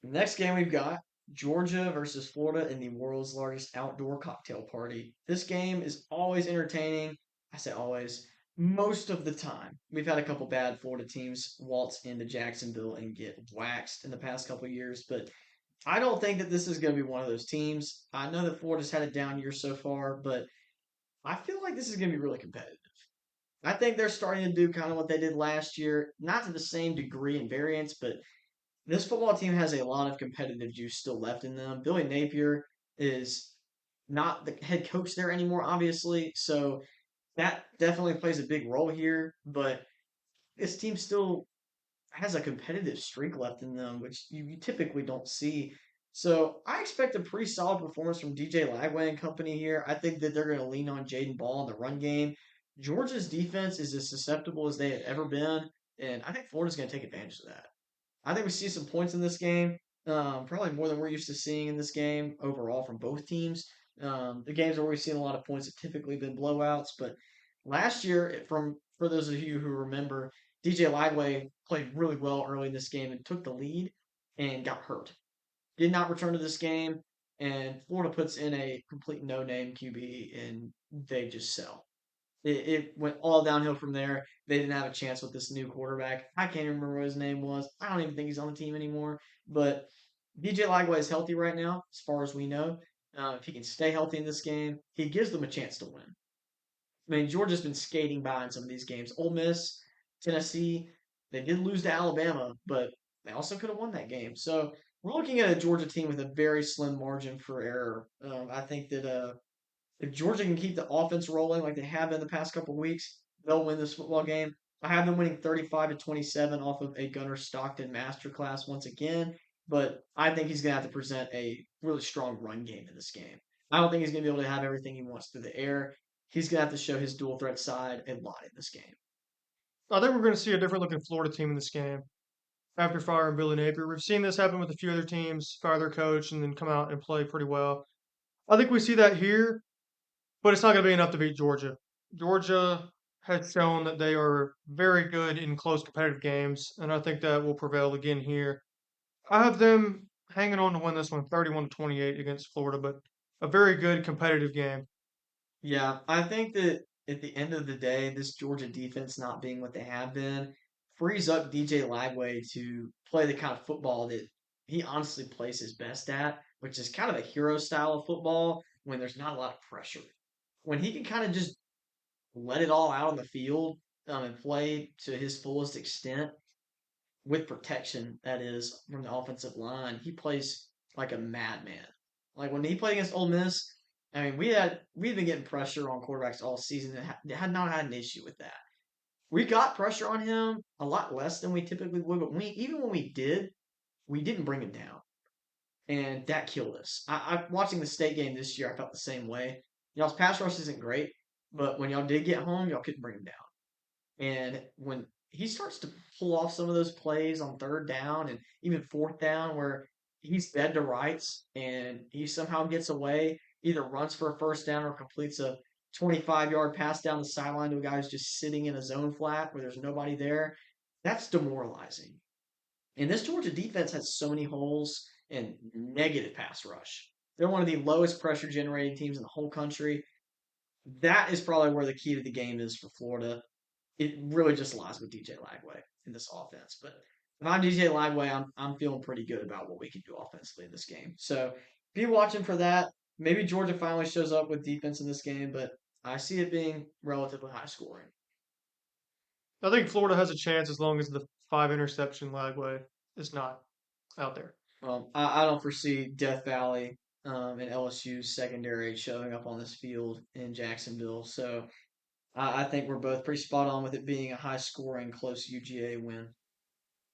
The next game we've got Georgia versus Florida in the world's largest outdoor cocktail party. This game is always entertaining. I say always, most of the time. We've had a couple bad Florida teams waltz into Jacksonville and get waxed in the past couple years, but I don't think that this is going to be one of those teams. I know that Florida's had a down year so far, but I feel like this is going to be really competitive. I think they're starting to do kind of what they did last year, not to the same degree and variance, but this football team has a lot of competitive juice still left in them. Billy Napier is not the head coach there anymore, obviously, so that definitely plays a big role here. But this team still has a competitive streak left in them, which you typically don't see. So I expect a pretty solid performance from DJ Lagway and company here. I think that they're going to lean on Jaden Ball in the run game. Georgia's defense is as susceptible as they have ever been, and I think Florida's going to take advantage of that. I think we see some points in this game, probably more than we're used to seeing in this game overall from both teams. The games where we've seen a lot of points have typically been blowouts, but last year, from for those of you who remember, DJ Lagway played really well early in this game and took the lead and got hurt. Did not return to this game, and Florida puts in a complete no-name QB, and they just sell. It went all downhill from there. They didn't have a chance with this new quarterback. I can't even remember what his name was. I don't even think he's on the team anymore. But DJ Lagway is healthy right now, as far as we know. If he can stay healthy in this game, he gives them a chance to win. I mean, Georgia's been skating by in some of these games. Ole Miss, Tennessee, they did lose to Alabama, but they also could have won that game. So we're looking at a Georgia team with a very slim margin for error. I think that if Georgia can keep the offense rolling like they have been the past couple of weeks, they'll win this football game. I have them winning 35-27 off of a Gunnar Stockton masterclass once again, but I think he's going to have to present a really strong run game in this game. I don't think he's going to be able to have everything he wants through the air. He's going to have to show his dual threat side a lot in this game. I think we're going to see a different looking Florida team in this game after firing Billy Napier. We've seen this happen with a few other teams, fire their coach, and then come out and play pretty well. I think we see that here, but it's not going to be enough to beat Georgia. Georgia has shown that they are very good in close competitive games, and I think that will prevail again here. I have them hanging on to win this one 31-28 against Florida, but a very good competitive game. Yeah, I think that at the end of the day, this Georgia defense not being what they have been frees up DJ Lagway to play the kind of football that he honestly plays his best at, which is kind of a hero style of football when there's not a lot of pressure. When he can kind of just let it all out on the field and play to his fullest extent with protection, that is, from the offensive line, he plays like a madman. Like when he played against Ole Miss, I mean, we've been getting pressure on quarterbacks all season and had not had an issue with that. We got pressure on him a lot less than we typically would, but even when we did, we didn't bring him down, and that killed us. I watching the state game this year, I felt the same way. Y'all's pass rush isn't great, but when y'all did get home, y'all couldn't bring him down. And when he starts to pull off some of those plays on third down and even fourth down where he's dead to rights and he somehow gets away, either runs for a first down or completes a 25-yard pass down the sideline to a guy who's just sitting in a zone flat where there's nobody there, that's demoralizing. And this Georgia defense has so many holes and negative pass rush. They're one of the lowest pressure generating teams in the whole country. That is probably where the key to the game is for Florida. It really just lies with DJ Lagway in this offense. But if I'm DJ Lagway, I'm feeling pretty good about what we can do offensively in this game. So be watching for that. Maybe Georgia finally shows up with defense in this game, but I see it being relatively high scoring. I think Florida has a chance as long as the five interception Lagway is not out there. I don't foresee Death Valley and LSU's secondary showing up on this field in Jacksonville. So I think we're both pretty spot on with it being a high scoring, close UGA win.